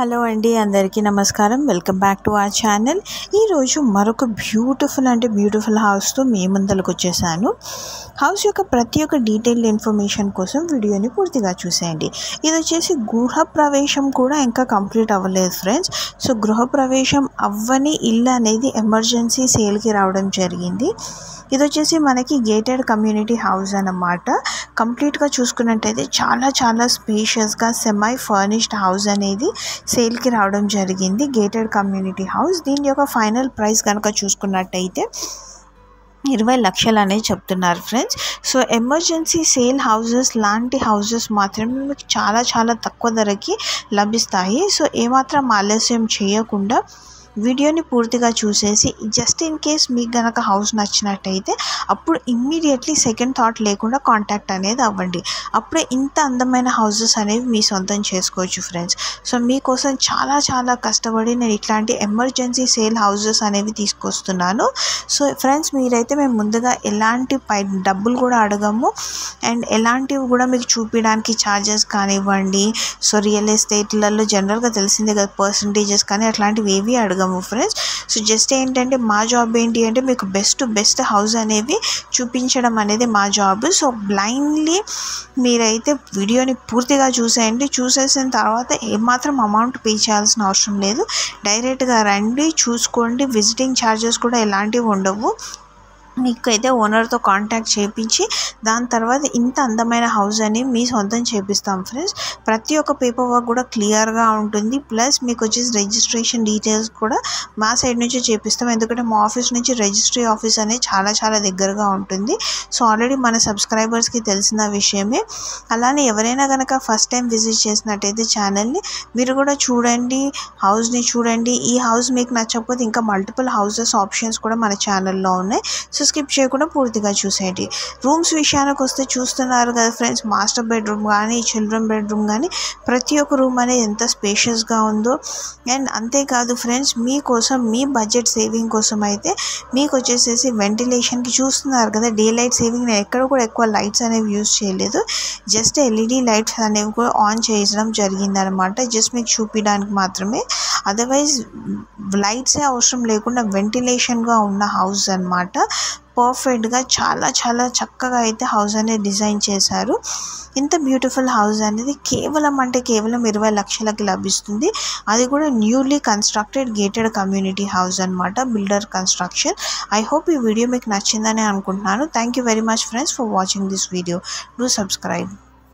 Hello అండి, అందరికీ నమస్కారం. Welcome back to our channel. ఈరోజు మరొక బ్యూటిఫుల్ హౌస్తో మీ ముందరకు వచ్చేసాను. హౌస్ యొక్క ప్రతి ఒక్క డీటెయిల్డ్ ఇన్ఫర్మేషన్ కోసం వీడియోని పూర్తిగా చూసేయండి. ఇది వచ్చేసి గృహప్రవేశం కూడా ఇంకా కంప్లీట్ అవ్వలేదు ఫ్రెండ్స్. సో గృహప్రవేశం అవ్వని ఇల్లు అనేది ఎమర్జెన్సీ సేల్కి రావడం జరిగింది. ఇది వచ్చేసి మనకి గేటెడ్ కమ్యూనిటీ హౌస్ అన్నమాట. కంప్లీట్గా చూసుకున్నట్టయితే చాలా స్పేషియస్గా సెమై ఫర్నిష్డ్ హౌస్ అనేది సేల్కి రావడం జరిగింది. గేటెడ్ కమ్యూనిటీ హౌస్ దీని యొక్క ఫైనల్ ప్రైస్ కనుక చూసుకున్నట్టయితే 20 లక్షలు అనేది చెప్తున్నారు friends. So emergency sale houses లాంటి హౌసెస్ మాత్రమే మీకు చాలా తక్కువ ధరకి లభిస్తాయి. సో ఏమాత్రం ఆలస్యం చేయకుండా వీడియోని పూర్తిగా చూసేసి జస్ట్ ఇన్ కేస్ మీకు గనక హౌస్ నచ్చినట్టయితే అప్పుడు ఇమ్మీడియట్లీ సెకండ్ థాట్ లేకుండా కాంటాక్ట్ అనేది అవ్వండి. అప్పుడే ఇంత అందమైన హౌసెస్ అనేవి మీ సొంతం చేసుకోవచ్చు ఫ్రెండ్స్. సో మీకోసం చాలా కష్టపడి నేను ఇట్లాంటి ఎమర్జెన్సీ సేల్ హౌసెస్ అనేవి తీసుకొస్తున్నాను. సో ఫ్రెండ్స్, మీరైతే మేము ముందుగా ఎలాంటి డబ్బులు కూడా అడగము అండ్ ఎలాంటివి కూడా మీకు చూపించడానికి ఛార్జెస్ కానివ్వండి. సో రియల్ ఎస్టేట్లలో జనరల్గా తెలిసిందే కదా, పర్సంటేజెస్ కానీ అట్లాంటివి ఏవి అడగము ఫ్రెండ్స్. సో జస్ట్ ఏంటంటే మా జాబ్ ఏంటి అంటే మీకు బెస్ట్ హౌస్ అనేవి చూపించడం అనేది మా జాబ్. సో బ్లైండ్లీ మీరైతే వీడియోని పూర్తిగా చూసేయండి. చూసేసిన తర్వాత ఏమాత్రం అమౌంట్ పే చేయాల్సిన అవసరం లేదు. డైరెక్ట్గా రండి, చూసుకోండి. విజిటింగ్ ఛార్జెస్ కూడా ఎలాంటివి ఉండవు. మీకైతే ఓనర్తో కాంటాక్ట్ చేయించి దాని తర్వాత ఇంత అందమైన హౌస్ అని మీ సొంతం చేపిస్తాం ఫ్రెండ్స్. ప్రతి ఒక్క పేపర్ వర్క్ కూడా క్లియర్గా ఉంటుంది. ప్లస్ మీకు వచ్చేసి రిజిస్ట్రేషన్ డీటెయిల్స్ కూడా మా సైడ్ నుంచి చేపిస్తాం. ఎందుకంటే మా ఆఫీస్ నుంచి రిజిస్ట్రీ ఆఫీస్ అనేది చాలా దగ్గరగా ఉంటుంది. సో ఆల్రెడీ మన సబ్స్క్రైబర్స్కి తెలిసిన విషయమే. అలానే ఎవరైనా కనుక ఫస్ట్ టైం విజిట్ చేసినట్టయితే ఛానల్ని మీరు కూడా చూడండి, హౌస్ని చూడండి. ఈ హౌస్ మీకు నచ్చకపోతే ఇంకా మల్టిపుల్ హౌసెస్ ఆప్షన్స్ కూడా మన ఛానల్లో ఉన్నాయి. సో స్కిప్ చేయకుండా పూర్తిగా చూసేయండి. రూమ్స్ విషయానికి వస్తే చూస్తున్నారు కదా ఫ్రెండ్స్, మాస్టర్ బెడ్రూమ్ కానీ చిల్డ్రన్ బెడ్రూమ్ కానీ ప్రతి ఒక్క రూమ్ అనేది ఎంత స్పేషియస్గా ఉందో. అండ్ అంతేకాదు ఫ్రెండ్స్, మీకోసం మీ బడ్జెట్ సేవింగ్ కోసం అయితే మీకు వచ్చేసేసి వెంటిలేషన్కి చూస్తున్నారు కదా, డే లైట్ సేవింగ్. నేను ఎక్కడ కూడా ఎక్కువ లైట్స్ అనేవి యూజ్ చేయలేదు. జస్ట్ ఎల్ఈడి లైట్స్ అనేవి కూడా ఆన్ చేయడం జరిగిందనమాట, జస్ట్ మీకు చూపించడానికి మాత్రమే. అదర్వైజ్ లైట్సే అవసరం లేకుండా వెంటిలేషన్గా ఉన్న హౌస్ అన్నమాట. పర్ఫెక్ట్గా చాలా చక్కగా అయితే హౌస్ అనేది డిజైన్ చేశారు. ఇంత బ్యూటిఫుల్ హౌస్ అనేది కేవలం 20 లక్షలకి లభిస్తుంది. అది కూడా newly constructed gated community house అన్నమాట, బిల్డర్ కన్స్ట్రక్షన్. ఐ హోప్ ఈ వీడియో మీకు నచ్చిందని అనుకుంటున్నాను. Thank you very much friends for watching this video. Do subscribe.